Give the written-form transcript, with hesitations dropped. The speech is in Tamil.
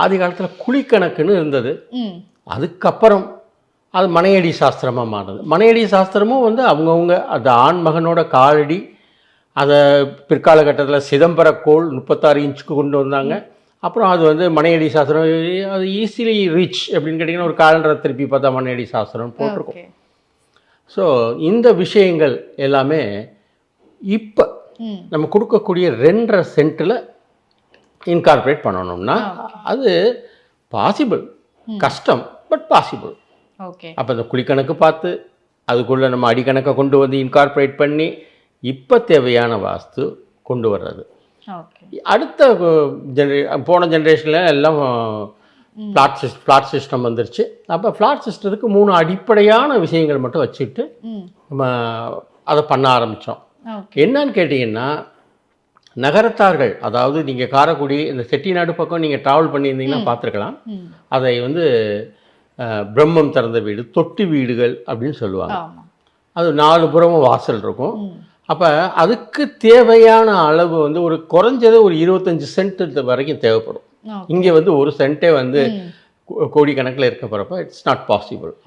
ஆதி காலத்தில் குழிக்கணக்குன்னு இருந்தது. அதுக்கப்புறம் அது மனையடி சாஸ்திரமாக மாறுது. மனையடி சாஸ்திரமும் வந்து அவங்கவுங்க அந்த ஆண் மகனோட காலடி, அதை பிற்காலகட்டத்தில் சிதம்பரக்கோள் 36 இன்ச்சுக்கு கொண்டு வந்தாங்க. அப்புறம் அது வந்து மனையடி சாஸ்திரம், அது ஈஸிலி ரீச் அப்படின்னு கேட்டிங்கன்னா ஒரு காலண்டரை திருப்பி பார்த்தா மனையடி சாஸ்திரம்னு போட்டிருக்கோம். ஸோ இந்த விஷயங்கள் எல்லாமே இப்போ நம்ம கொடுக்கக்கூடிய 2.5 சென்ட்டில் இன்கார்பரேட் பண்ணணும்னா அது பாசிபிள், கஷ்டம், பட் பாசிபிள். அப்போ இந்த குழிக்கணக்கு பார்த்து அதுக்குள்ளே நம்ம அடிக்கணக்கை கொண்டு வந்து இன்கார்பரேட் பண்ணி இப்போ தேவையான வாஸ்து கொண்டு வர்றது. அடுத்த போன ஜென்ரேஷனில் எல்லாம் ஃப்ளாட் சிஸ்டம் வந்துருச்சு. அப்போ ஃப்ளாட் சிஸ்டத்துக்கு 3 அடிப்படையான விஷயங்கள் மட்டும் வச்சுட்டு நம்ம அதை பண்ண ஆரம்பித்தோம். என்னன்னு கேட்டிங்கன்னா, நகரத்தார்கள், அதாவது நீங்கள் காரைக்குடி இந்த செட்டிநாடு பக்கம் நீங்கள் ட்ராவல் பண்ணியிருந்தீங்கன்னா பார்த்துருக்கலாம். அதை வந்து பிரம்மம் திறந்த வீடு, தொட்டி வீடுகள் அப்படின்னு சொல்லுவாங்க. அது 4 புறமும் வாசல் இருக்கும். அப்போ அதுக்கு தேவையான அளவு வந்து ஒரு குறைஞ்சது ஒரு 25 சென்ட் வரைக்கும் தேவைப்படும். இங்கே வந்து 1 சென்ட்டே வந்து கோடிக்கணக்கில் இருக்க போகிறப்ப இட்ஸ் நாட் பாசிபிள்.